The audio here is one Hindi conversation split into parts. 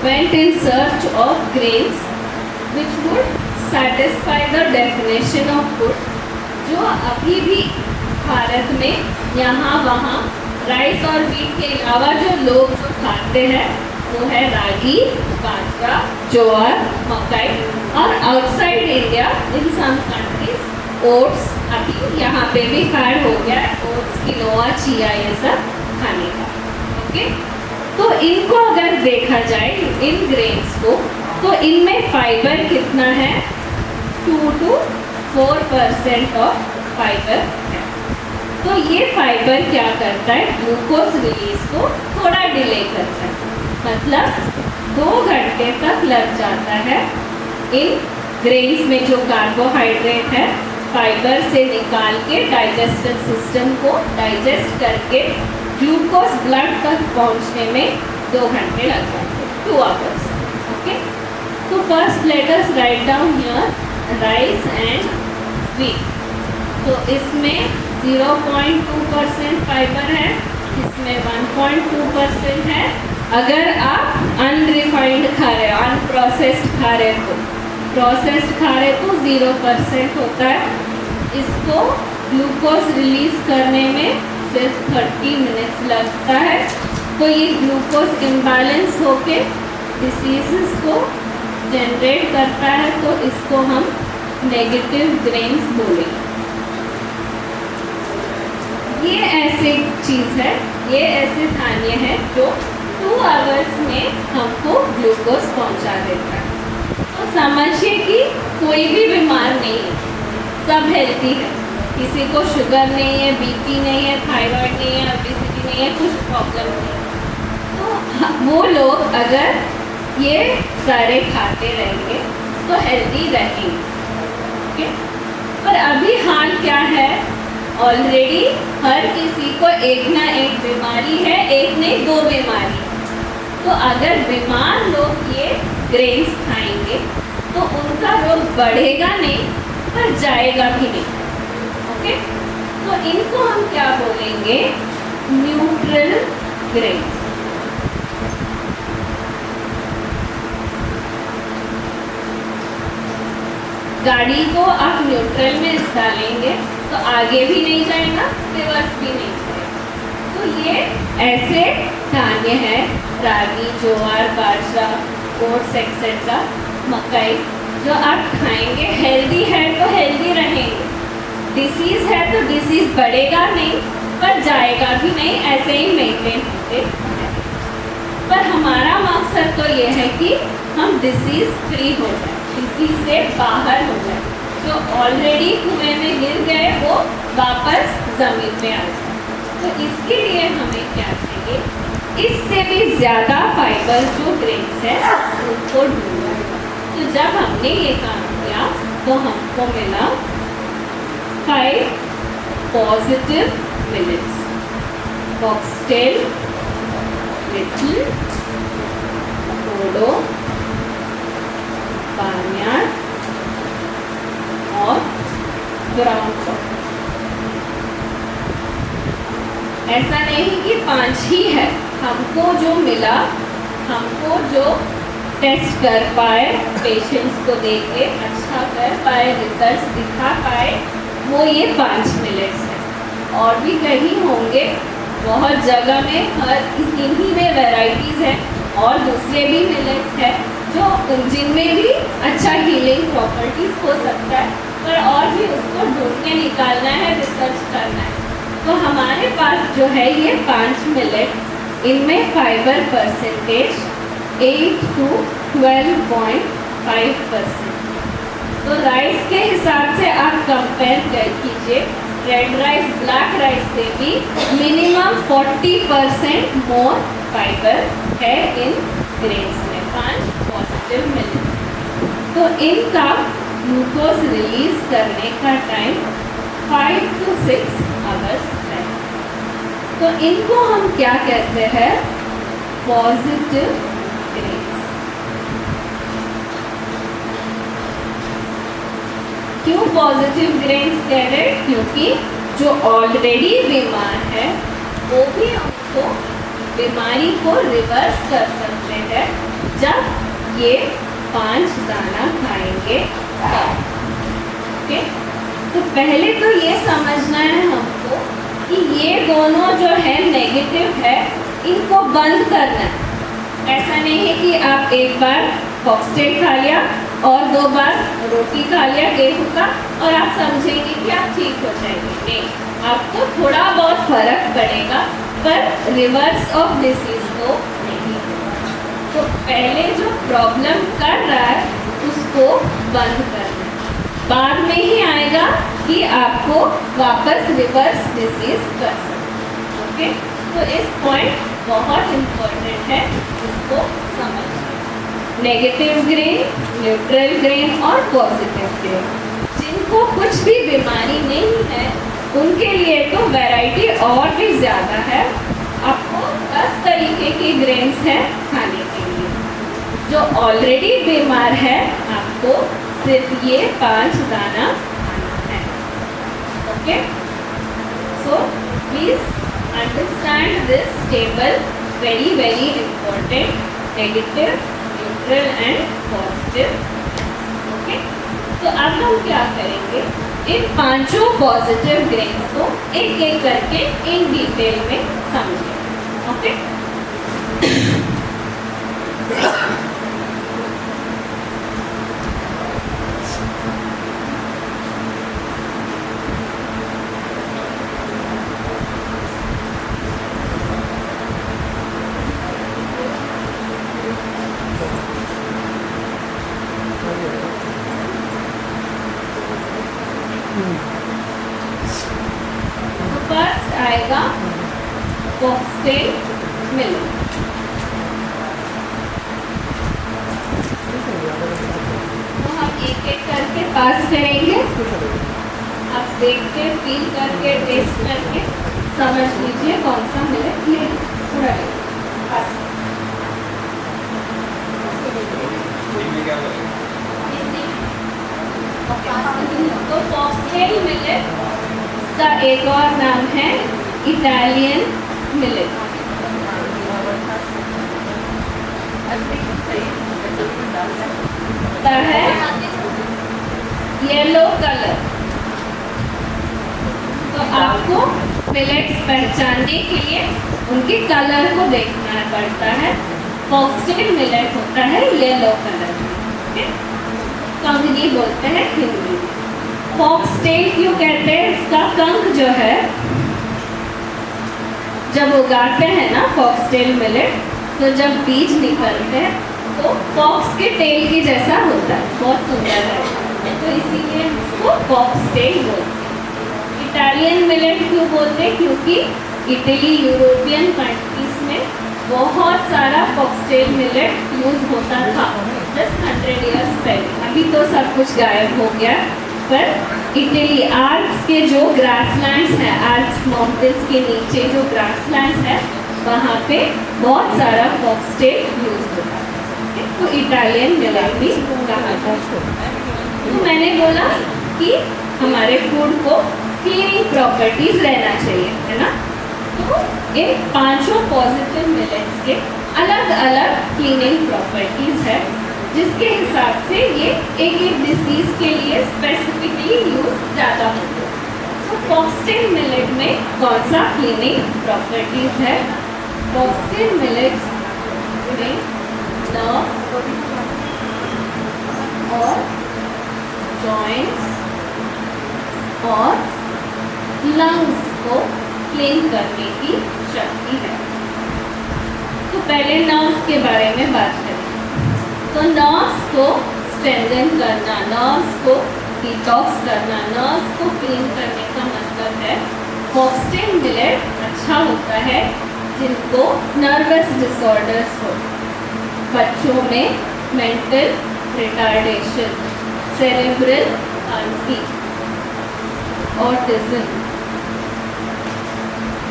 went in search of grains which would satisfy the definition of food. जो अभी भी भारत में यहाँ वहाँ राइस और वीट के अलावा जो लोग जो खाते हैं वो है रागी, बाजरा, ज्वार, मकई और outside India in some countries oats अभी यहाँ पे भी फैड हो गया है, ओट्स, किनोआ, चिया ये सब खाने का। ओके, तो इनको अगर देखा जाए इन ग्रेन्स को तो इनमें फाइबर कितना है 2 to 4% ऑफ फाइबर है। तो ये फाइबर क्या करता है ग्लूकोज रिलीज को थोड़ा डिले करता है, मतलब 2 घंटे तक लग जाता है इन ग्रेन्स में जो कार्बोहाइड्रेट है फाइबर से निकाल के डाइजेस्टिव सिस्टम को डाइजेस्ट करके ग्लूकोज ब्लड तक पहुंचने में 2 घंटे लग जाते हैं, 2 आवर्स। ओके, तो first let us write down here rice and wheat. तो इसमें 0.2% फाइबर है, इसमें 1.2% है। अगर आप अनरिफाइंड खा रहे हो, अनप्रोसेस्ड खा रहे हो, प्रोसेस्ड खा रहे तो 0% होता है। इसको ग्लूकोज रिलीज करने में सिर्फ 30 मिनट्स लगता है। तो ये ग्लूकोज इम्बैलेंस होके डिसीजेस को जनरेट करता है, तो इसको हम नेगेटिव ग्रेन्स बोलेंगे। ये ऐसी चीज़ है, ये ऐसे धान्य है जो 2 आवर्स में हमको ग्लूकोज पहुंचा देता है। तो समझिए कि कोई भी बीमार नहीं है, सब हेल्थी है, किसी को शुगर नहीं है, बीपी नहीं है, थायराइड नहीं है, ओबेसिटी नहीं है, कुछ प्रॉब्लम नहीं है। तो वो लोग अगर ये सारे खाते रहेंगे तो हेल्दी रहेंगे। ओके, पर अभी हाल क्या है, ऑलरेडी हर किसी को एक ना एक बीमारी है, एक नहीं 2 बीमारी। तो अगर बीमार लोग ये ग्रेन्स खाएंगे तो उनका रोग बढ़ेगा नहीं पर जाएगा भी नहीं। ओके, तो इनको हम क्या बोलेंगे, न्यूट्रल ग्रेन्स। गाड़ी को आप न्यूट्रल में डालेंगे तो आगे भी नहीं जाएगा, रिवर्स भी नहीं जाएगा। तो ये ऐसे धान्य है, रागी, ज्वार, बाजरा, ओट्स एक्सेट्रा, मकई, जो आप खाएंगे हेल्दी है तो हेल्दी रहेंगे, डिसीज़ है तो डिसीज़ बढ़ेगा नहीं पर जाएगा भी नहीं, ऐसे ही मेंटेन होते हैं। पर हमारा मकसद तो ये है कि हम डिसीज़ फ्री हो जाए, डिसीज़ से बाहर हो जाए, जो ऑलरेडी कुएं में गिर गए वो वापस ज़मीन में आ जाए। तो इसके लिए हमें क्या चाहिए, इससे भी ज़्यादा फाइबर जो ग्रेन्स है उनको ढूंढना। तो जब हमने ये काम किया तो हमको मिला 5 पॉजिटिव मिलेट्स, फॉक्सटेल, लिटिल, कोडो, बार्नयार्ड और ग्राउंड कॉर्न। ऐसा नहीं कि 5 ही है, हमको जो मिला, हमको जो टेस्ट कर पाए, पेशेंट्स को देख के अच्छा कर पाए, रिजल्ट्स दिखा पाए, वो ये 5 मिलेट्स हैं। और भी कहीं होंगे, बहुत जगह में, हर इन्हीं में वैरायटीज़ हैं और दूसरे भी मिलेट्स हैं जो जिनमें भी अच्छा हीलिंग प्रॉपर्टीज़ हो सकता है, पर और भी उसको ढूंढ के निकालना है, रिसर्च करना है। तो हमारे पास जो है ये 5 मिलेट, इनमें फाइबर परसेंटेज 8 to 12.5%। तो राइस के हिसाब से आप कंपेयर कर कीजिए, रेड राइस ब्लैक राइस से भी मिनिमम 40% मोर फाइबर है इन ग्रेन्स में, 5 पॉजिटिव मिलेट्स। तो इनका ग्लूकोज रिलीज करने का टाइम 5 to 6 आवर्स है। तो इनको हम क्या कहते हैं, पॉजिटिव ग्रेन्स। क्यों पॉजिटिव ग्रेन्स कह रहे हैं, क्योंकि जो ऑलरेडी बीमार है वो भी हमको बीमारी को रिवर्स कर सकते हैं जब ये 5 दाना खाएंगे तब। ओके, तो पहले तो ये समझना है हमको कि ये दोनों जो है नेगेटिव है, इनको बंद करना है। ऐसा नहीं है कि आप एक बार फॉक्सटेल खा लिया और 2 बार रोटी खा लिया गेहूं का और आप समझेंगे कि आप ठीक हो जाएंगे। नहीं, आपको थोड़ा बहुत फर्क पड़ेगा, पर रिवर्स ऑफ डिसीज तो नहीं होगा। तो पहले जो प्रॉब्लम कर रहा है उसको बंद करना है, बाद में ही आएगा कि आपको वापस रिवर्स डिसीज कर सकते। ओके, तो इस पॉइंट बहुत इम्पोर्टेंट है, इसको समझना। नेगेटिव ग्रेन, न्यूट्रल ग्रेन और पॉजिटिव ग्रेन, जिनको कुछ भी बीमारी नहीं है उनके लिए तो वैरायटी और भी ज़्यादा है। आपको 10 तरीके की ग्रेन्स हैं खाने के लिए। जो ऑलरेडी बीमार है आपको सिर्फ ये 5 दाना खाना है। Okay, so please understand this table, very very important. Negative, neutral and positive. Okay, तो अब हम क्या करेंगे, इन 5 पॉजिटिव ग्रेन्स को एक एक करके इन डिटेल में समझेंगे। ओके, तो फर्स्ट आएगा फॉक्सटेल मिल्क। तो हम एक एक करके पास करेंगे। आप देख के, फील करके, टेस्ट करके समझ लीजिए कौन सा मिल्क ले। थोड़ा पास। तो फॉक्सटेल मिल्क का एक और नाम है इटालियन मिल्क। है येलो कलर। तो आपको मिलेट्स पहचानने के लिए उनके कलर को देखना पड़ता है। फॉक्सटेल मिलेट होता है येलो कलर, कंगनी बोलते हैं हिंदी में। फॉक्सटेल क्यों कहते हैं, इसका कंक जो है जब उगाते हैं ना फॉक्सटेल मिलेट, तो जब बीज निकलते हैं तो फॉक्स के टेल की जैसा होता है, बहुत सुंदर है, तो इसीलिए इसको फॉक्सटेल बोलते हैं। इटालियन मिलेट क्यों बोलते हैं, क्योंकि इटली, यूरोपियन कंट्रीज में बहुत सारा फॉक्सटेल मिलेट यूज होता था जस्ट 100 ईयर्स पहले। अभी तो सब कुछ गायब हो गया, पर इटली आल्प्स के जो ग्रासलैंड्स हैं, आल्प्स माउंटेन्स के नीचे जो ग्रासलैंड्स है, वहाँ पे बहुत सारा फॉक्सटेल यूज होता है। तो इटालियन मिलेट भी कहा जाता है। तो मैंने बोला कि हमारे फूड को क्लीनिंग प्रॉपर्टीज रहना चाहिए, है ना। तो इन 5 पॉजिटिव मिलेट्स के अलग अलग क्लीनिंग प्रॉपर्टीज है, जिसके हिसाब से ये एक एक डिसीज के लिए स्पेसिफिकली यूज ज़्यादा होते हैं। तो फॉक्सटेल मिलेट में कौन सा क्लीनिंग प्रॉपर्टीज है, फॉक्सटेल मिलेट्स में नर्व और जॉइंट्स और लंग्स को क्लीन करने की शक्ति है। तो पहले नर्व्स के बारे में बात करें। तो नर्व्स को स्ट्रेंथन करना, नर्व्स को डिटॉक्स करना, नर्व्स को क्लीन करने का मतलब है फॉक्सटेल मिलेट अच्छा होता है जिनको नर्वस डिसऑर्डर्स हो, बच्चों में mental retardation, cerebral palsy, autism,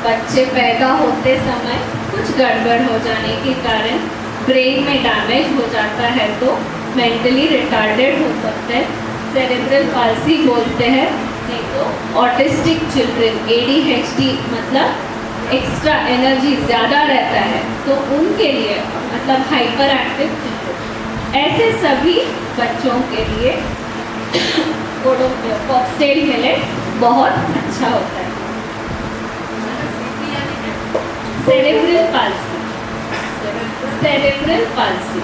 बच्चे पैदा होते समय कुछ गड़बड़ हो जाने के कारण ब्रेन में डैमेज हो जाता है तो मेंटली रिटार्डेड हो सकते हैं, सेरेब्रल पाल्सी बोलते हैं, नहीं तो ऑटिस्टिक चिल्ड्रन, ADHD मतलब एक्स्ट्रा एनर्जी ज़्यादा रहता है तो उनके लिए, मतलब हाइपर एक्टिव ऐसे सभी बच्चों के लिए फॉक्सटेल मिलेट बहुत अच्छा होता है। सेरेब्रल पाल्सी, सेरेब्रल पाल्सी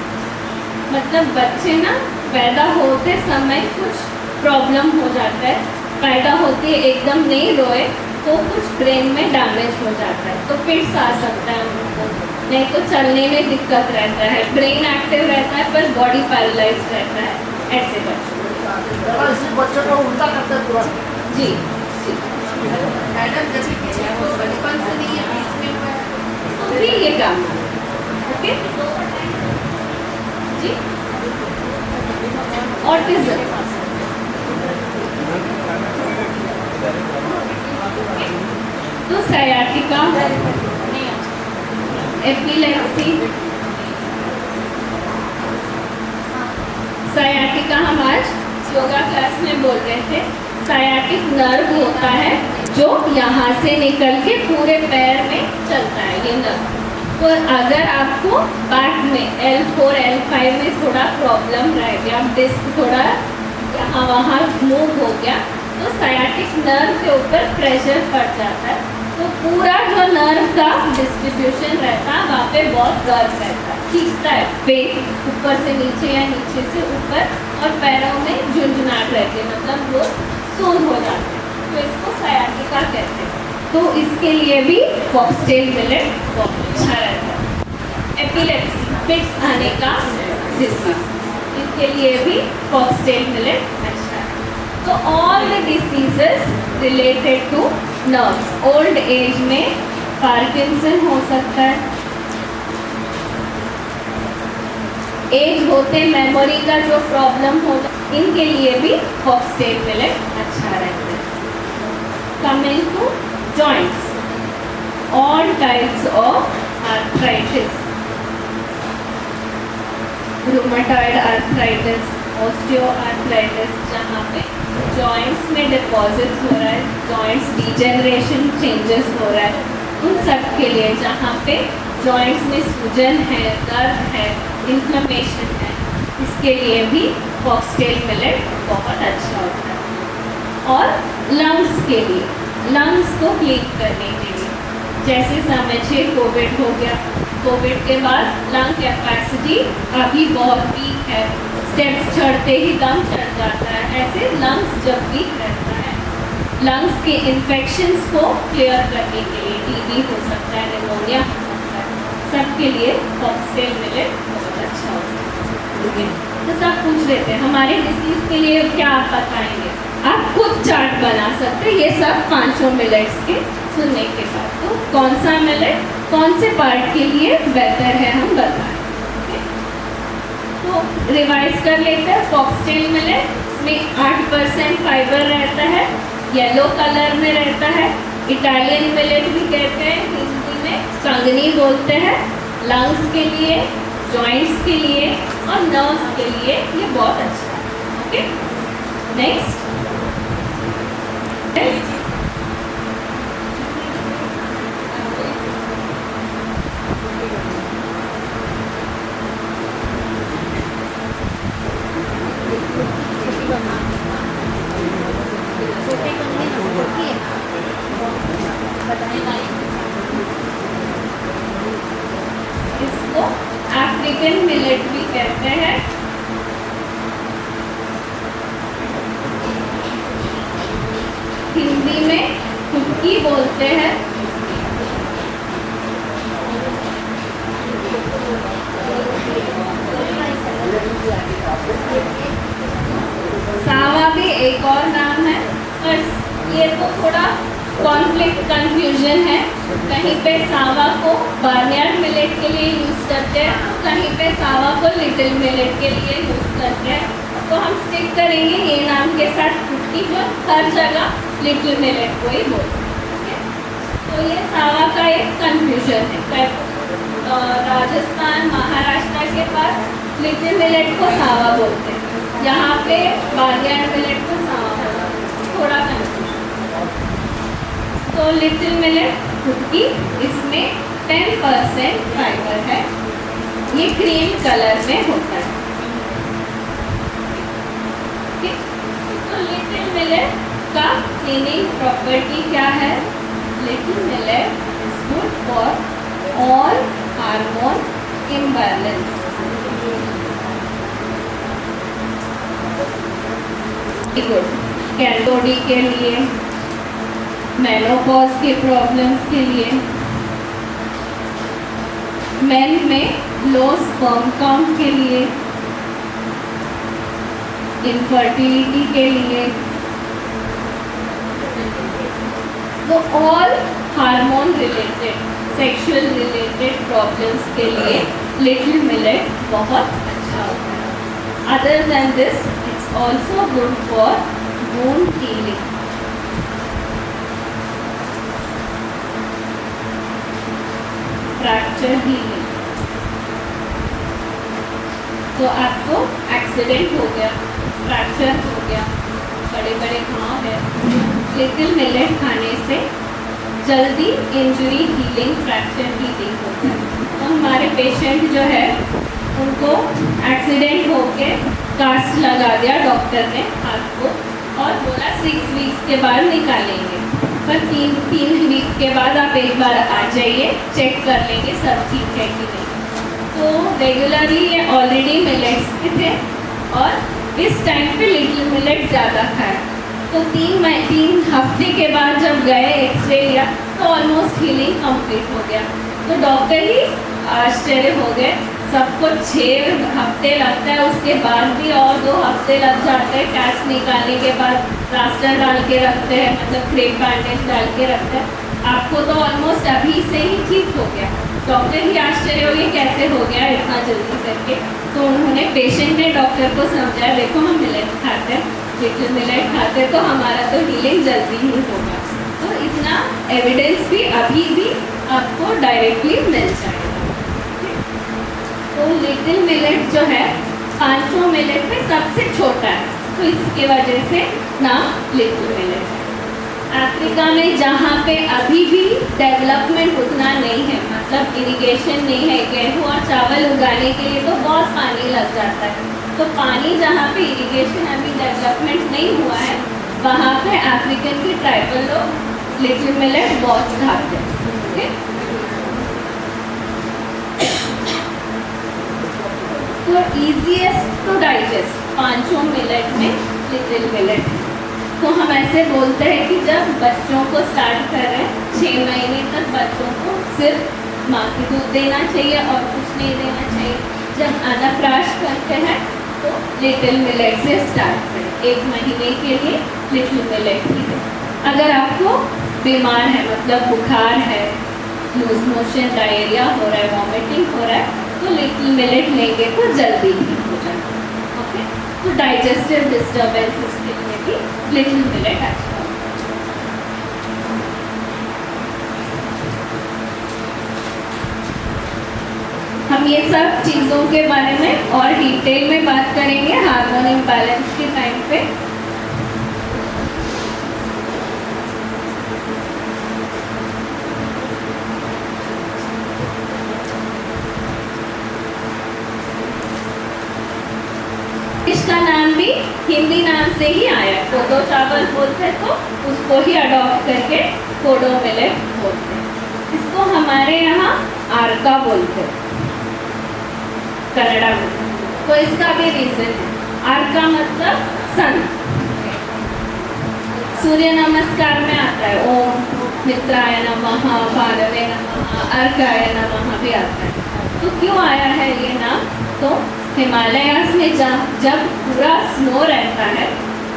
मतलब बच्चे ना पैदा होते समय कुछ प्रॉब्लम हो जाता है, पैदा होते एकदम नहीं रोए तो कुछ ब्रेन में डैमेज हो जाता है, तो फिट्स आ सकता है उनको, नहीं तो चलने में दिक्कत रहता है, ब्रेन एक्टिव रहता है पर बॉडी पैरालाइज रहता है, ऐसे बच्चों को उल्टा करते हैं पूरा। जी मैडम जैसे किसी को बचपन से नहीं है, बीच में हुआ है, तो भी ये काम ओके जी। ऑटिज्म तो सयाटिका, एपिलेप्सी, सयाटिका हम आज योगा क्लास में बोल रहे थे। सायाटिक नर्व होता है जो यहाँ से निकल के पूरे पैर में चलता है, ये नर्व। तो अगर आपको बैक में L4 L5 में थोड़ा प्रॉब्लम रह गया, डिस्क थोड़ा यहाँ वहाँ मूव हो गया, तो सायाटिक नर्व के ऊपर प्रेशर पड़ जाता है, तो पूरा जो नर्व का डिस्ट्रीब्यूशन रहता है वहाँ पे बहुत दर्द रहता है, खींचता है पेट ऊपर से नीचे या नीचे से ऊपर, और पैरों में झुंझुनाहट रहती है, मतलब वो सून हो जाते हैं, तो इसको सयाटिका कहते हैं। तो इसके लिए भी फॉक्सटेल मिलेट बहुत अच्छा रहता है। एपिलेप्सी, फिट्स आने का डिसीज, इसके लिए भी फॉक्सटेल मिलेट अच्छा है। तो all the diseases related two nerves, old age में पार्किंसन हो सकता है, एज होते मेमोरी का जो प्रॉब्लम होगा, इनके लिए भी फॉक्सटेल मिलेट अच्छा रहता है। Coming to joints, all types of arthritis, rheumatoid arthritis, osteoarthritis, जहाँ पे जॉइंट्स में डिपॉजिट्स हो रहा है, जॉइंट्स डिजेनरेशन चेंजेस हो रहा है, उन सब के लिए जहाँ पे जॉइंट्स में सूजन है, दर्द है, इन्फ्लेमेशन है, इसके लिए भी फॉक्सटेल मिलेट बहुत अच्छा होता है। और लंग्स के लिए, लंग्स को क्लीन करने के लिए, जैसे समझिए कोविड हो गया, कोविड के बाद लंग कैपेसिटी अभी बहुत वीक है, स्टेप्स चढ़ते ही दम चढ़ जाता है, ऐसे लंग्स जब वीक रहता है, लंग्स के इन्फेक्शंस को क्लियर करने के लिए, टीबी हो सकता है, निमोनिया हो सकता है, सबके लिए फॉक्सटेल मिलेट बहुत अच्छा होता है। तो सब पूछ लेते हैं हमारे डिसीज के लिए क्या आप बताएंगे, आप खुद चार्ट बना सकते हैं, ये सब पांचों मिलेट्स के सुनने के बाद। तो कौन सा मिलेट कौन से पार्ट के लिए बेहतर है हम बताएं। तो रिवाइज कर लेते हैं। फॉक्सटेल मिलेट, इसमें 8% फाइबर रहता है, येलो कलर में रहता है, इटालियन मिलेट भी कहते हैं, हिंदी में कंगनी बोलते हैं। लंग्स के लिए, जॉइंट्स के लिए और नर्व्स के लिए ये बहुत अच्छा है। ओके, नेक्स्ट इसको अफ्रीकन मिलेट भी कहते हैं। हिंदी में कुटकी बोलते हैं। सावा भी एक और नाम है, पर ये तो थोड़ा कॉन्फ्लिक्ट कंफ्यूजन है। कहीं पे सावा को बार्नयार्ड मिलेट के लिए यूज़ करते हैं, कहीं पे सावा को लिटिल मिलेट के लिए यूज़ करते हैं। तो हम स्टिक करेंगे ये नाम के साथ कुटकी, जो हर जगह लिटिल मिलेट को ही बोलते हैं। तो ये सावा का एक कंफ्यूजन है। राजस्थान, महाराष्ट्र के पास लिटिल मिलेट को सावा बोलते हैं, यहाँ पे बार्नयार्ड मिलेट को सावा बोलते हैं, थोड़ा कंफ्यूजन। तो लिटिल मिलेट कुटकी, इसमें 10% फाइबर है, ये क्रीम कलर में होता है। लिटिल मिलेट का क्लीनिंग प्रॉपर्टी क्या है? Little millet is good for all hormone imbalance. Good calorie के लिए, मेनोपॉज के प्रॉब्लम्स के लिए, मेन में लो स्पर्म काउंट के लिए, इनफर्टिलिटी के लिए, तो all hormone related, sexual related problems के लिए लिटिल मिलेट बहुत अच्छा होता है। Other than this it's also good for wound healing. Fracture healing, तो आपको एक्सीडेंट हो गया, फ्रैक्चर हो गया, बड़े बड़े घाव है, लिटिल मिलेट खाने से जल्दी इंजरी हीलिंग, फ्रैक्चर हीलिंग होता है। तो हमारे पेशेंट जो है उनको एक्सीडेंट होके कास्ट लगा दिया डॉक्टर ने हाथ को और बोला 6 वीक्स के बाद निकालेंगे, पर 3 वीक के बाद आप एक बार आ जाइए, चेक कर लेंगे सब ठीक है कि नहीं। तो रेगुलरली ये ऑलरेडी मिलेट्स के थे और इस टाइम पे लिटिल मिलेट ज़्यादा खाए, तो 3 हफ्ते के बाद जब गए एक्सरे लिया तो ऑलमोस्ट हीलिंग कंप्लीट हो गया। तो डॉक्टर ही आश्चर्य हो गए, सबको 6 हफ्ते लगता है, उसके बाद भी और 2 हफ्ते लग जाते हैं, कैस्ट निकालने के बाद प्लास्टर डाल के रखते हैं, मतलब क्रेप बैंडेज डाल के रखते हैं, आपको तो ऑलमोस्ट अभी से ही ठीक हो गया। डॉक्टर ही आश्चर्य हो गए कैसे हो गया इतना जल्दी करके। तो उन्होंने, पेशेंट ने डॉक्टर को समझाया, देखो हम मिलेट खाते हैं, लिटिल मिलेट खाते तो हमारा तो हीलिंग जल्दी ही होगा। तो इतना एविडेंस भी अभी भी आपको डायरेक्टली मिल जाएगा। तो लिटिल मिलेट जो है 500 मिलेट में सबसे छोटा है, तो इसकी वजह से नाम लिटिल मिलेट है। अफ्रीका में जहाँ पे अभी भी डेवलपमेंट उतना नहीं है, मतलब इरिगेशन नहीं है, गेहूँ और चावल उगाने के लिए तो बहुत पानी लग जाता है, तो पानी जहाँ पे इरिगेशन अभी डेवलपमेंट नहीं हुआ है, वहाँ पे अफ्रीकन के ट्राइबल लोग लिटिल मिलेट बहुत खाते हैं। ओके, तो ईजीएस्ट टू डाइजेस्ट 500 मिलेट में लिटिल मिलेट। तो हम ऐसे बोलते हैं कि जब बच्चों को स्टार्ट कर रहे हैं 6 महीने तक बच्चों को सिर्फ माँ की दूध देना चाहिए और कुछ नहीं देना चाहिए। जब अन्नप्राश करते हैं तो लिटिल मिलेट से स्टार्ट करें, 1 महीने के लिए लिटिल मिलेट ही दें। अगर आपको बीमार है, मतलब बुखार है, लूज मोशन, डायरिया हो रहा है, वॉमिटिंग हो रहा है, तो लिटिल मिलेट लेंगे तो जल्दी ठीक हो जाएगा। ओके, तो डाइजेस्टिव डिस्टर्बेंसेस के लिए भी लिटिल मिलेट अच्छा होता है। हम ये सब चीज़ों के बारे में और डिटेल में बात करेंगे हार्मोन इम्बैलेंस के टाइम पे। इसका नाम भी हिंदी नाम से ही आया है, कोदो चावल बोलते तो उसको ही अडॉप्ट करके कोडो मिलेट बोलते हैं। इसको हमारे यहाँ आरका बोलते हैं कन्नड़ा में, तो इसका भी रीजन है। आरका मतलब सन, सूर्य नमस्कार में आता है, ओम मित्राय नमः, भार्गवे नमः, अर्काय नमः भी आता है। तो क्यों आया है ये नाम? तो हिमालयास में जब पूरा स्नो रहता है,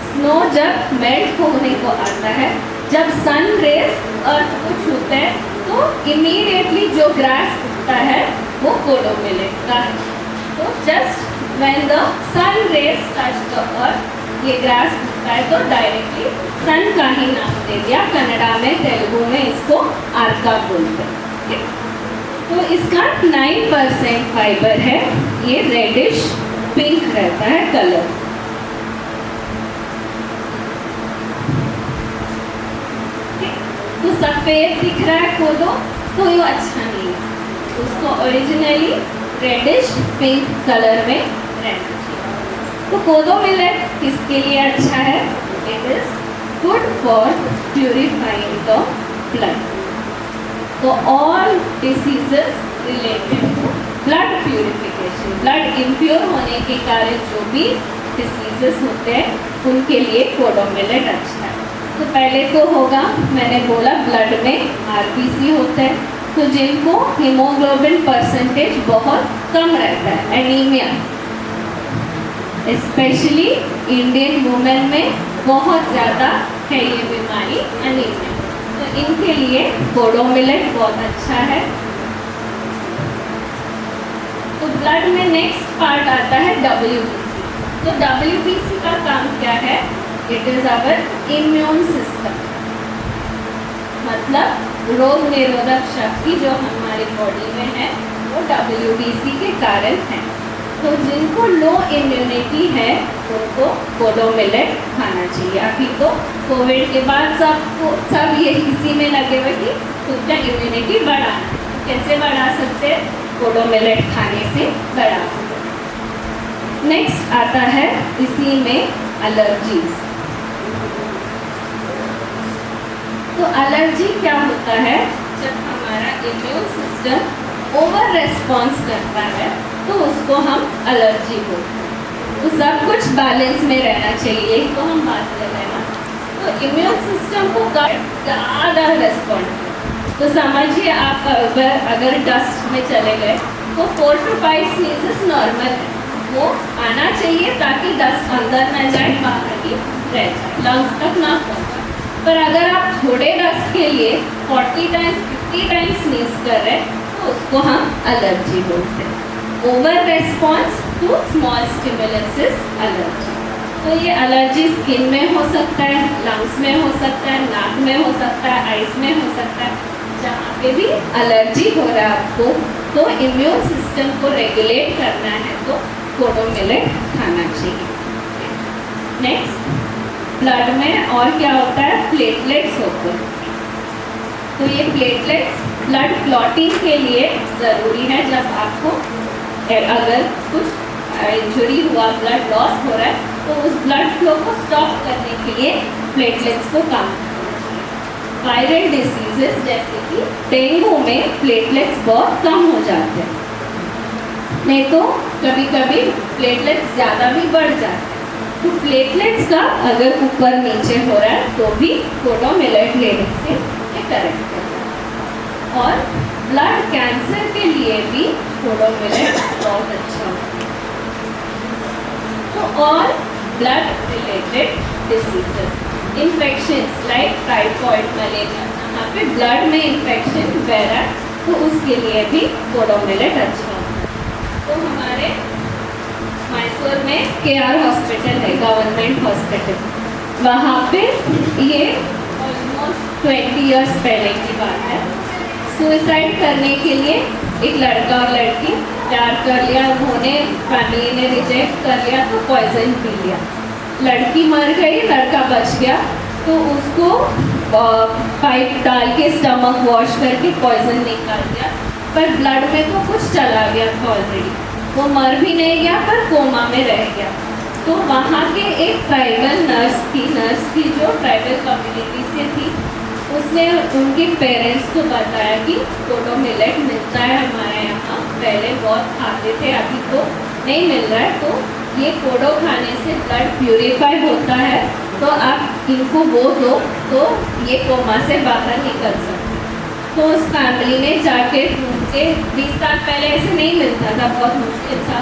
स्नो जब मेल्ट होने को आता है, जब सन रेज अर्थ को छूते हैं, तो इमीडिएटली जो ग्रास उगता है वो कोडो मिलेट का है। तो just when the sun rays touch the earth, ये ग्रास उगता है, तो डायरेक्टली सन का ही नाम दे दिया। कन्नड़ा में, तेलुगु में इसको आरका बोलते हैं। तो इसका 9% फाइबर है, ये रेडिश पिंक रहता है कलर। तो सफ़ेद दिख रहा है कोदो तो ये अच्छा नहीं है, उसको ओरिजिनली रेडिश पिंक कलर में रहना चाहिए। तो कोदो मिलेट किसके लिए अच्छा है? It is good for purifying the blood. तो all diseases related to blood purification, blood impure होने के कारण जो भी डिसीजेस होते हैं उनके लिए कोडो मिलेट अच्छा है। तो पहले तो होगा, मैंने बोला ब्लड में आरबीसी होता है, तो जिनको हीमोग्लोबिन परसेंटेज बहुत कम रहता है, एनीमिया, स्पेशली इंडियन वुमेन में बहुत ज़्यादा है ये बीमारी एनीमिया, तो इनके लिए कोडो मिलेट बहुत अच्छा है। तो ब्लड में नेक्स्ट पार्ट आता है WBC। तो WBC का काम क्या है? It is our immune system, मतलब रोग निरोधक शक्ति जो हमारी बॉडी में है वो WBC के कारण है। तो जिनको लो इम्यूनिटी है उनको कोडो मिलेट खाना चाहिए। अभी तो कोविड के बाद सब ये इसी में लगे हुए कि खुद का इम्यूनिटी बढ़ाना, कैसे बढ़ा सकते हैं? कोडो मिलेट खाने से बढ़ा सकते हैं। नेक्स्ट आता है इसी में एलर्जीज। तो एलर्जी क्या होता है? जब हमारा इम्यून सिस्टम ओवर रेस्पॉन्स करता है तो उसको हम एलर्जी बोलते हैं। तो सब कुछ बैलेंस में रहना चाहिए, तो हम बात कर रहे हैं ना। तो इम्यून सिस्टम को ज़्यादा रेस्पॉन्ड, तो समझिए आप अगर डस्ट में चले गए तो 4 to 5 स्नीजेस नॉर्मल है, वो आना चाहिए ताकि डस्ट अंदर ना जाए, बाहर ही रह जाए, लंग्स तक ना पहुँचे। पर अगर आप थोड़े डस्ट के लिए 40 टाइम्स 50 टाइम्स स्नीज कर रहे हैं तो उसको हम एलर्जी बोलते हैं। Over response to small stimulus allergy. तो ये एलर्जी स्किन में हो सकता है, लंग्स में हो सकता है, नाक में हो सकता है, आइज में हो सकता है, जहाँ पे भी एलर्जी हो रहा है आपको, तो इम्यून सिस्टम को रेगुलेट करना है तो कोडो मिलेट खाना चाहिए। नेक्स्ट, ब्लड में और क्या होता है? प्लेटलेट्स होते हैं। तो ये प्लेटलेट्स ब्लड क्लॉटिंग के लिए ज़रूरी है। जब आपको अगर कुछ इंजरी हुआ, ब्लड लॉस हो रहा है, तो उस ब्लड फ्लो को स्टॉप करने के लिए प्लेटलेट्स को काम करना चाहिए। वायरल डिसीजेस जैसे कि डेंगू में प्लेटलेट्स बहुत कम हो जाते हैं, नहीं तो कभी कभी प्लेटलेट्स ज़्यादा भी बढ़ जाते हैं। तो प्लेटलेट्स का अगर ऊपर नीचे हो रहा है तो भी कोडो मिलेट लेने से ये करेक्ट है। और ब्लड कैंसर के लिए भी कोडो मिलेट बहुत अच्छा होता है। तो और blood related diseases, infections like typhoid, malaria, यहाँ पे ब्लड में इन्फेक्शन वगैरह, तो उसके लिए भी कोडो मिलेट अच्छा होता है। तो हमारे मैसूर में KR हॉस्पिटल है, गवर्नमेंट हॉस्पिटल, वहाँ पे ये ऑलमोस्ट 20 इयर्स पहले की बात है, सुसाइड करने के लिए एक लड़का और लड़की प्यार कर लिया, उन्होंने फैमिली ने रिजेक्ट कर लिया तो पॉइजन पी लिया। लड़की मर गई, लड़का बच गया, तो उसको पाइप डाल के स्टमक वॉश करके पॉइजन निकाल दिया, पर ब्लड में तो कुछ चला गया था ऑलरेडी, वो मर भी नहीं गया पर कोमा में रह गया। तो वहाँ के एक ट्राइबल नर्स थी जो ट्राइबल कम्युनिटी से थी, उसने उनके पेरेंट्स को बताया कि कोडो मिलेट मिलता है हमारे यहाँ, पहले बहुत खाते थे, अभी तो नहीं मिल रहा है, तो ये कोडो खाने से ब्लड प्यूरिफाई होता है, तो आप इनको वो दो तो ये कोमा से बाहर निकल सकते। तो उस फैमिली ने जाके ढूंढ के, 20 साल पहले ऐसे नहीं मिलता था, बहुत मुश्किल था,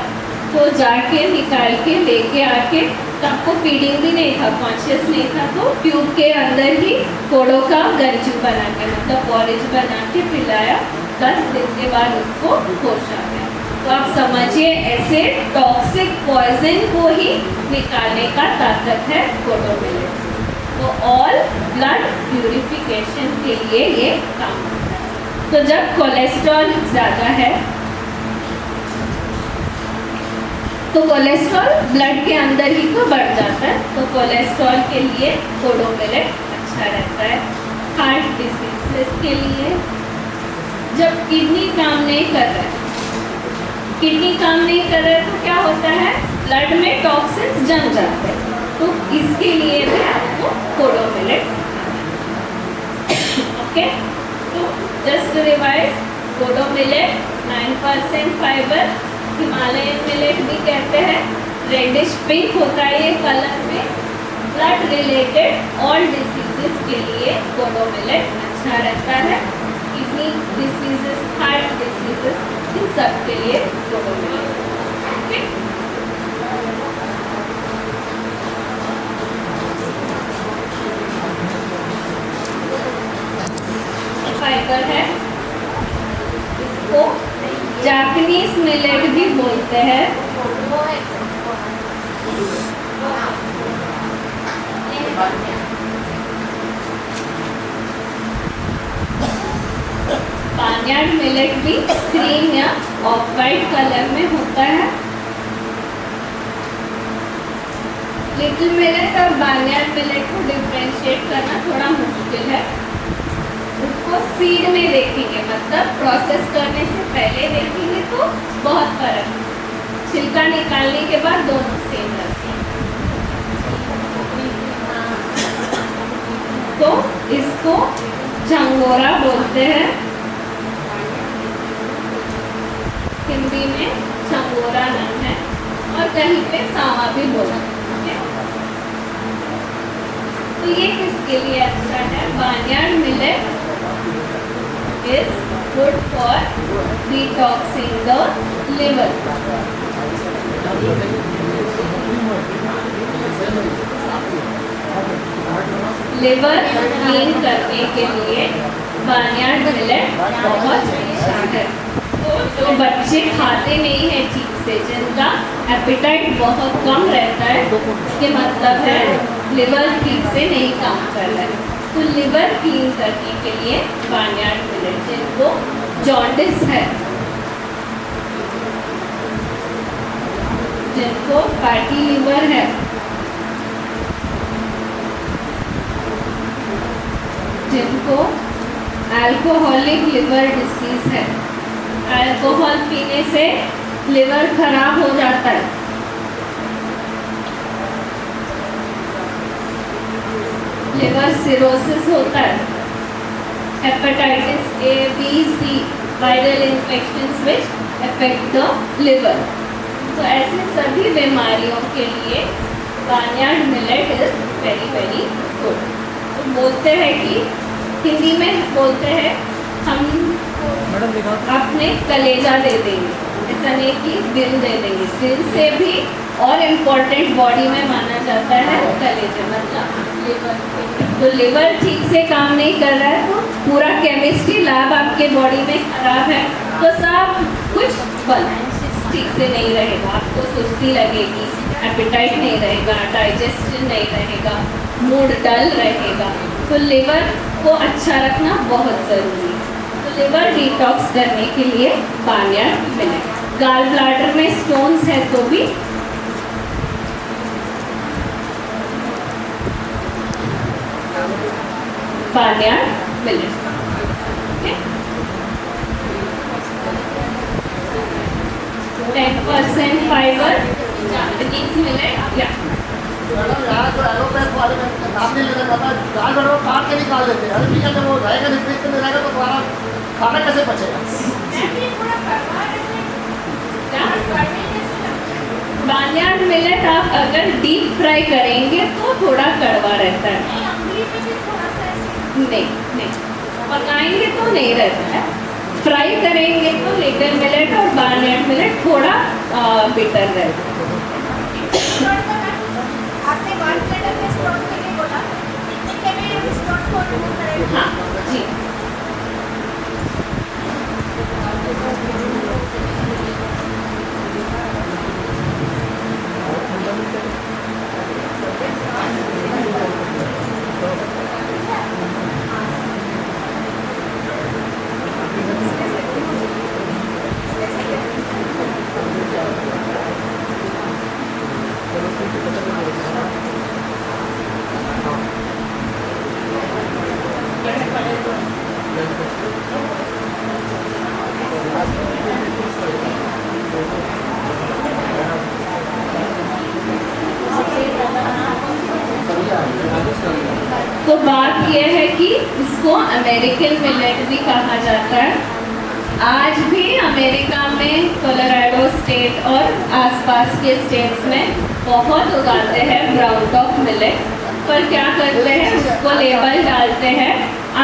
तो जाके निकाल के लेके आके, तब को फीडिंग भी नहीं था, कॉन्शियस नहीं था, तो ट्यूब के अंदर ही कोडो का गंजू बना के, मतलब पॉरेज बना के पिलाया। 10 दिन के बाद उसको होश आ गया। तो आप समझिए ऐसे टॉक्सिक पॉइजन को ही निकालने का ताकत है कोडो मिलेट। तो ऑल ब्लड प्यूरिफिकेशन के लिए ये काम करता है। तो जब कोलेस्ट्रॉल ज़्यादा है तो कोलेस्ट्रॉल ब्लड के अंदर ही तो बढ़ जाता है, तो कोलेस्ट्रॉल के लिए कोडो मिलेट अच्छा रहता है। हार्ट डिसीजेस के लिए, जब किडनी काम नहीं कर रहा है, किडनी काम नहीं कर रहा है तो क्या होता है? ब्लड में टॉक्सिन्स जम जाते हैं, तो तो इसके लिए भी आपको कोडो मिलेट। ओके, तो जस्ट रिवाइज, कोडो मिलेट 9% फाइबर, हिमालयन मिलेट भी कहते हैं, रेडिश पिंक होता है ये कलर में। ब्लड रिलेटेड ऑल डिसीजेस के लिए कोडो मिलेट अच्छा रहता है। किडनी डिसीजेस, हार्ट डिसीजेस, इन सब के लिए कोडो मिलेट। ओके, फाइबर है, इसको जापानीज मिलेट भी बोलते हैं। बार्नयार्ड मिलेट भी क्रीम या ऑफ वाइट कलर में होता है। लिटिल मिलेट और बार्नयार्ड मिलेट को डिफरेंशिएट करना थोड़ा मुश्किल है। उसको सीड में देखेंगे, मतलब प्रोसेस करने से पहले देखेंगे तो बहुत फर्क है। छिलका निकालने के बाद दोनों सेम लगते हैं। तो इसको झंगोरा बोलते हैं, हिंदी में झंगोरा नाम है, और कहीं पे सावा भी बोलते हैं। तो ये किसके लिए अच्छा है? Barnyard millet is good for detoxing the liver. Liver clean करने के लिए बार्नयार्ड मिलेट बहुत अच्छा है। तो जो बच्चे खाते नहीं हैं ठीक से, जिनका एपेटाइट बहुत कम रहता है, इसके मतलब है लिवर ठीक से नहीं काम कर रहा है। तो लिवर क्लीन करने के लिए बार्नयार्ड मिलेट, जिनको जॉन्डिस है, जिनको फैटी लिवर है, जिनको अल्कोहलिक लिवर डिसीज है, अल्कोहल पीने से लिवर खराब हो जाता है, लिवर सिरोसिस होता है, hepatitis A B C, viral infections which affect the liver. तो ऐसे सभी बीमारियों के लिए barnyard millet is very very good. तो बोलते हैं कि हिंदी में बोलते हैं हम अपने कलेजा दे देंगे, ऐसा नहीं कि दिल दे देंगे। दिल से भी और इम्पोर्टेंट बॉडी में माना जाता है कलेजा, मतलब लिवर। तो लिवर ठीक से काम नहीं कर रहा है, तो पूरा केमिस्ट्री लैब आपके बॉडी में खराब है, तो सब कुछ बंद, ठीक से नहीं रहेगा। आपको सुस्ती लगेगी, एपेटाइट नहीं रहेगा, डाइजेशन नहीं रहेगा, मूड डल रहेगा। तो लिवर को अच्छा रखना बहुत ज़रूरी है। तो लिवर डिटॉक्स करने के लिए बार्नयार्ड मिलेट। गाल ब्लैडर में स्टोन्स है तो भी barnyard millet. 10% fibre, Japanese millet. या मैडम यहाँ जो एरोप्लेन वाले में नाम नहीं लेना चाहता, दाल भर काट के निकाल देते हैं। अरे ठीक है, जब वो रहेगा नहीं, फ्रिज में रहेगा तो तुम्हारा खाना कैसे बचेगा? बार्नयार्ड मिलेट आप अगर डीप फ्राई करेंगे तो थोड़ा कड़वा रहता है। नहीं नहीं, पकाएंगे तो नहीं रहता है। फ्राई करेंगे तो लिटिल मिलेट और बार्नयार्ड मिलेट थोड़ा बिटर रहता है। आपने 1 लीटर में स्टोन के लिए बोला, कितने केवी में स्टोन को रिमूव करेंगे? हाँ जी, अमेरिकन मिलेट भी कहा जाता है। आज भी अमेरिका में कोलोराडो स्टेट और आसपास के स्टेट्स में बहुत उगाते हैं ब्राउन टॉप मिलेट, पर क्या करते हैं उसको लेबल डालते हैं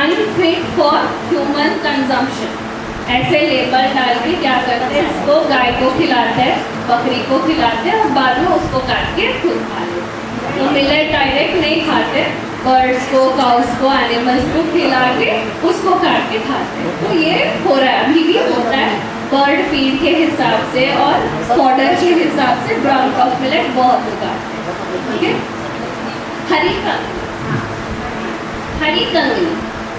अनफिट फॉर ह्यूमन कंजम्पशन। ऐसे लेबल डाल के क्या करते हैं इसको गाय को खिलाते हैं, बकरी को खिलाते हैं और बाद में उसको काट के खुद खा लेते। तो मिलेट डायरेक्ट नहीं खाते, बर्ड्स को, काउस को, एनिमल्स को खिला के उसको काट के खाते हैं। तो ये हो रहा है, अभी भी होता है। बर्ड फीड के हिसाब से और फॉडर के हिसाब से ब्राउन टॉप मिलेट बहुत उगाते हैं। ठीक है। हरी कंगनी, हरी कंगनी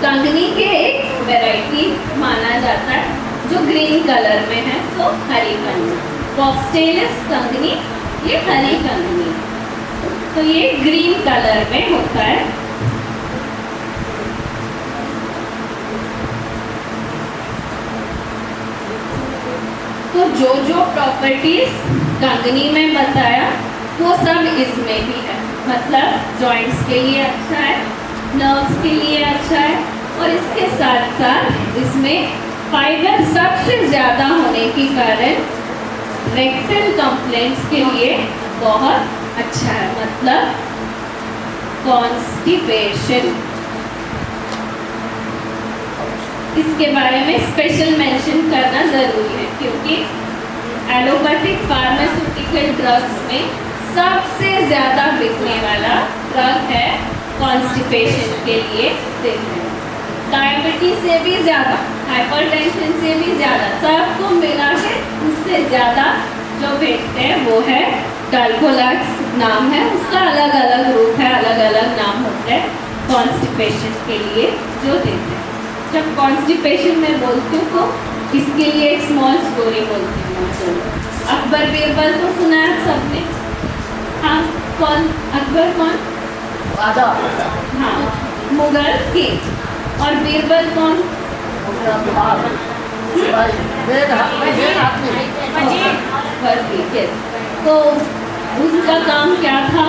कंगनी के एक वैरायटी माना जाता है जो ग्रीन कलर में है, तो हरी कंगनी। फॉक्सटेलस कंगनी ये हरी कंगनी, तो ये ग्रीन कलर में होता है। तो जो जो प्रॉपर्टीज कंगनी में बताया वो सब इसमें भी है। मतलब जॉइंट्स के लिए अच्छा है, नर्व्स के लिए अच्छा है, और इसके साथ साथ इसमें फाइबर सबसे ज़्यादा होने के कारण रेक्टल कंप्लेंट्स के लिए बहुत अच्छा है। मतलब कॉन्स्टिपेशन, इसके बारे में स्पेशल मेंशन करना ज़रूरी है क्योंकि एलोपैथिक फार्मास्यूटिकल ड्रग्स में सबसे ज़्यादा बिकने वाला ड्रग है कॉन्स्टिपेशन के लिए देते हैं। डायबिटीज से भी ज़्यादा, हाइपरटेंशन से भी ज़्यादा, सबको मिला के उससे ज़्यादा जो बेचते हैं वो है डाल्कोलैक्स नाम है उसका। अलग अलग रूप है, अलग अलग नाम होते हैं कॉन्स्टिपेशन के लिए जो देते हैं। जब कॉन्स्टिपेशन में बोलती हूँ तो इसके लिए एक स्मॉल स्टोरी बोलती हूँ। अकबर बीरबल तो सुना है सबने। हाँ, कौन अकबर? कौन? राजा। हाँ, मुगल किंग। और बीरबल कौन? तो उनका काम क्या था?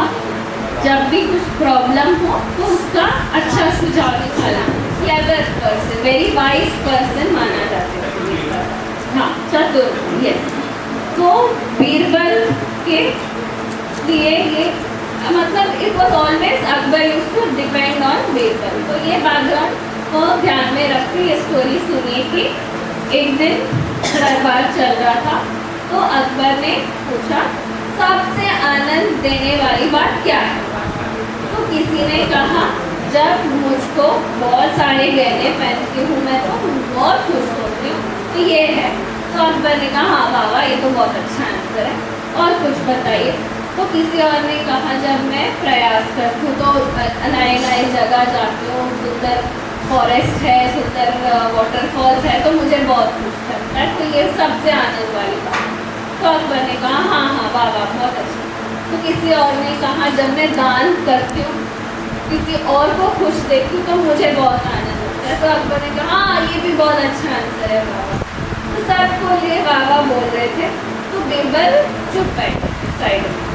जब भी कुछ प्रॉब्लम हो तो उसका अच्छा सुझाव निकालना। Clever person, very wise person माना जाता है। हाँ, चतुर, यस। तो बीरबल के लिए ये मतलब it was always Akbar use to depend on Birbal. तो ये बैकग्राउंड को ध्यान में रख के ये स्टोरी सुनिए कि एक दिन दरबार चल रहा था तो अकबर ने पूछा सबसे आनंद देने वाली बात क्या है? तो किसी ने कहा जब मुझको बहुत सारे गहने पहनती हूँ मैं तो बहुत खुश होती हूँ, तो ये है। तो अकबर ने कहा हाँ वाह वाह, ये तो बहुत अच्छा आंसर है, और कुछ बताइए। तो किसी और ने कहा जब मैं प्रयास करती हूँ तो नए नए जगह जाती हूँ, सुंदर फॉरेस्ट है, सुंदर वाटरफॉल्स है, तो मुझे बहुत खुश करता है, तो ये सबसे आनंद वाली बात। तो अकबर ने कहा हाँ हाँ वाह वाह बहुत अच्छा। तो किसी और ने कहा जब मैं दान करती हूँ, किसी और को खुश देखती हूँ तो मुझे बहुत आनंद होता है। तो अकबर ने कहा हाँ ये भी बहुत अच्छा आंसर है वाह। तो सबको लिए वाह वाह बोल रहे थे, तो बीरबल चुप बैठे साइड में।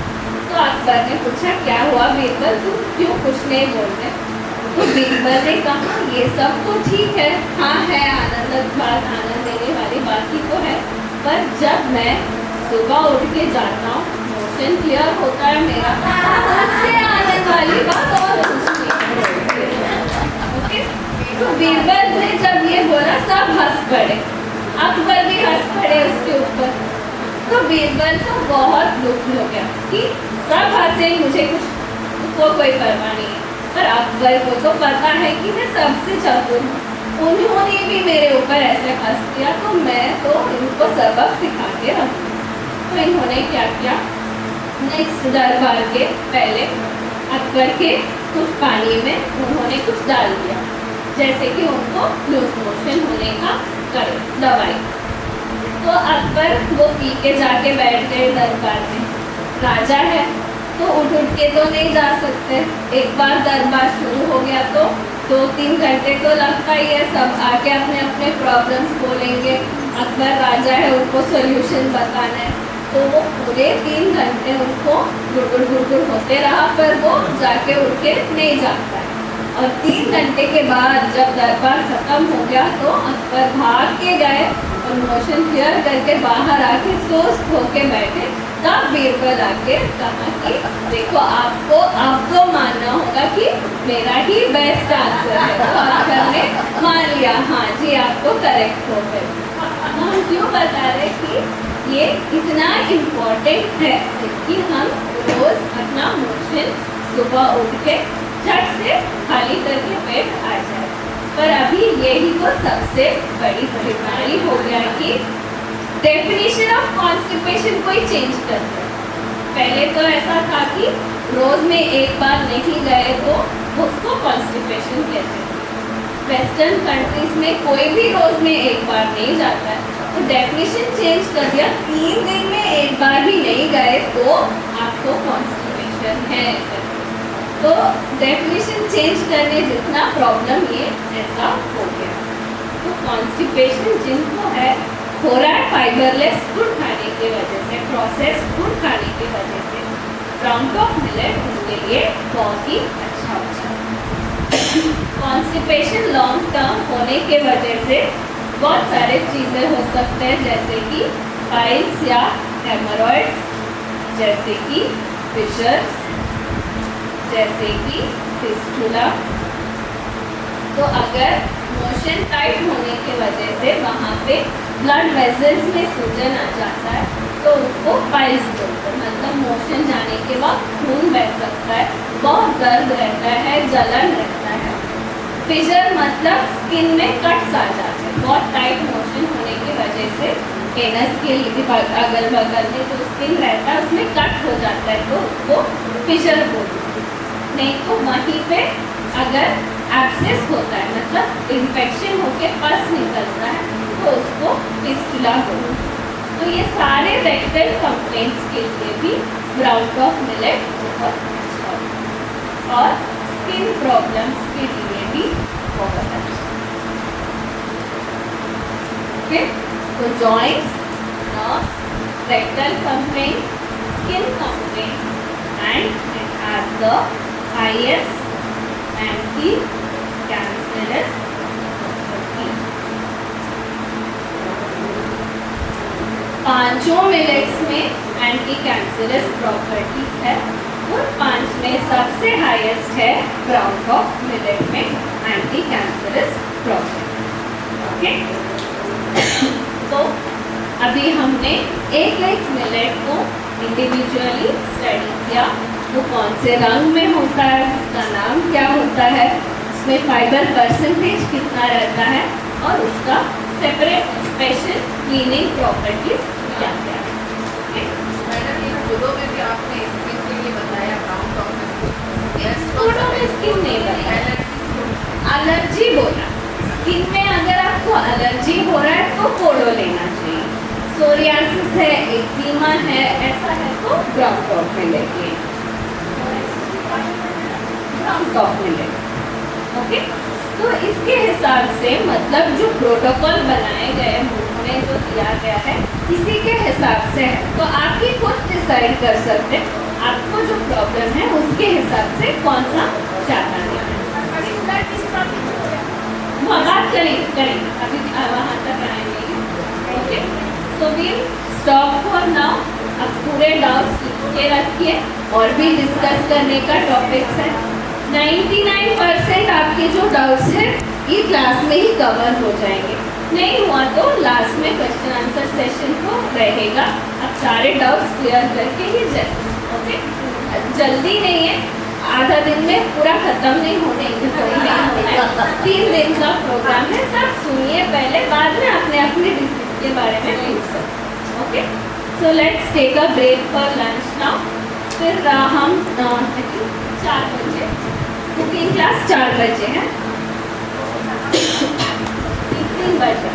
तो अकबर ने पूछा क्या हुआ बीरबल, तुम क्यों कुछ नहीं बोल रहे? तो बीरबल ने कहा ये सब तो ठीक है, हाँ है आनंद बात, आनंद देने वाली बात ही तो है, पर जब मैं सुबह उठ के जाता हूँ, मोशन क्लियर होता है मेरा, उससे आनंद वाली बात और कुछ नहीं। ओके, तो बीरबल ने जब ये बोला सब हंस पड़े, अकबर भी हंस पड़े उसके ऊपर। तो बीरबल को बहुत दुख हो गया कि सब हंसे, मुझे कुछ को कोई परवाह नहीं है, पर अकबर को तो पता है कि मैं सबसे चतुर हूँ, उन्होंने भी मेरे ऊपर ऐसे हंस दिया तो मैं तो इनको सबक सिखा के रखूँ। तो इन्होंने क्या किया, नेक्स्ट दरबार के पहले अकबर के कुछ पानी में उन्होंने कुछ डाल दिया, जैसे कि उनको लूज मोशन होने का करे दवाई। तो अकबर वो पी के जाके बैठ गए दरबार में। राजा है तो उठ के तो नहीं जा सकते, एक बार दरबार शुरू हो गया तो 2-3 घंटे तो लगता ही है, सब आके अपने अपने प्रॉब्लम्स बोलेंगे। अकबर राजा है, उनको सॉल्यूशन बताना है, तो वो पूरे 3 घंटे उनको गुड़गुड़ होते रहा, पर वो जाके उठ के नहीं जाता है। और 3 घंटे के बाद जब दरबार खत्म हो गया तो अकबर भाग के गए और मोशन क्लियर करके बाहर आके स्वस्थ होके बैठे। तब बीरबल आके कहा कि देखो आपको अब तो मानना होगा कि मेरा ही बेस्ट आंसर है। तो अकबर ने मान लिया, हाँ जी आपको करेक्ट हो गए। हम क्यों बता रहे कि ये इतना इम्पोर्टेंट है कि हम रोज अपना मोशन सुबह उठ के झट से खाली करके पेट आ जाए। पर अभी यही तो सबसे बड़ी बीमारी हो गया कि डेफिनेशन ऑफ कॉन्स्टिपेशन कोई चेंज कर दे। पहले तो ऐसा था कि रोज में एक बार नहीं गए तो उसको कॉन्स्टिपेशन कहते थे। वेस्टर्न कंट्रीज में कोई भी रोज में एक बार नहीं जाता है, तो डेफिनेशन चेंज कर दिया, 3 दिन में एक बार भी नहीं गए तो आपको कॉन्स्टिपेशन है। तो डेफिनेशन चेंज करने जितना प्रॉब्लम ये ऐसा हो गया। तो कॉन्स्टिपेशन जिनको है हो रहा है फाइबरलेस फूड खाने की वजह से, प्रोसेस्ड फूड खाने की वजह से। ब्राउन टॉप मिलेट उनके लिए बहुत ही अच्छा ऑप्शन है। कॉन्स्टिपेशन लॉन्ग टर्म होने के वजह से बहुत सारे चीज़ें हो सकते हैं, जैसे कि पाइल्स या हेमरॉइड्स, जैसे कि फिशर्स, जैसे कि फिस्टुला। तो अगर मोशन टाइट होने की वजह से वहाँ पे ब्लड वेसल्स में सूजन आ जाता है तो उसको पाइल्स बोलते हैं। मतलब मोशन जाने के बाद खून बह सकता है, बहुत दर्द रहता है, जलन रहता है। फिशर मतलब स्किन में कट्स आ जाते हैं, बहुत टाइट मोशन होने की वजह से एनस के अगल बगल में जो स्किन रहता है उसमें कट हो जाता है तो उसको फिशर बोलते हैं। नहीं तो वहीं पे अगर एब्सेस होता है, मतलब इन्फेक्शन होके पस निकलता है तो उसको फिस्टुला बोलते हैं। तो ये सारे रेक्टल कंप्लेंट्स के लिए भी ब्राउन टॉप मिलेट बहुत अच्छा है और स्किन प्रॉब्लम्स के लिए भी बहुत अच्छा है। ओके, तो joints, nerves, rectal complaints, skin complaints and it has the highest anti-cancerous property। पांचों मिलेट्स में एंटी कैंसरस प्रॉपर्टीज है और 5 में सबसे हाईएस्ट है ब्राउन टॉप मिलेट में एंटी कैंसरस प्रॉपर्टी। ओके, तो अभी हमने एक मिलेट को इंडिविजुअली स्टडी किया। वो कौन से रंग में होता है, उसका नाम क्या होता है, उसमें फाइबर परसेंटेज कितना रहता है और उसका सेपरेट स्पेशल क्लीनिंग प्रॉपर्टीज क्या क्या है। मैडम ये फूडों में भी आपने स्किन के लिए बताया ब्राउन टॉप में, फूडों में स्किन नहीं बताया, एलर्जी बोला। स्किन में अगर आपको एलर्जी हो रहा है तो पोडो लेना चाहिए। सोरियासिस है, एक्जिमा है, ऐसा है तो ब्राउन टॉप में लेंगे, ब्राउन टॉप में लेंगे। ओके, तो इसके हिसाब से मतलब जो प्रोटोकॉल बनाए गए में जो दिया गया है इसी के हिसाब से है। तो आप ही खुद डिसाइड कर सकते हैं आपको जो प्रॉब्लम है उसके हिसाब से कौन सा ज़्यादा है। वो बात करेंगे अभी वहाँ तक आएंगे। Okay, so we stop for now. अब पूरे डाउट्स लिख के रखिए और भी डिस्कस करने का टॉपिक्स है। 99% आपके जो डाउट्स हैं ये क्लास में ही कवर हो जाएंगे, नहीं हुआ तो लास्ट में क्वेश्चन आंसर सेशन तो रहेगा। अब सारे डाउट्स क्लियर करके ही जाए। ओके, जल्दी नहीं है, आधा दिन में पूरा खत्म नहीं होने है। 3 दिन का प्रोग्राम है, सब सुनिए पहले, बाद में अपने अपने डिसीज के बारे में पूछ सकते। Okay, so let's take a break for lunch now. फिर हम 4 बजे कुकिंग क्लास 4 बजे है, 3 बजे।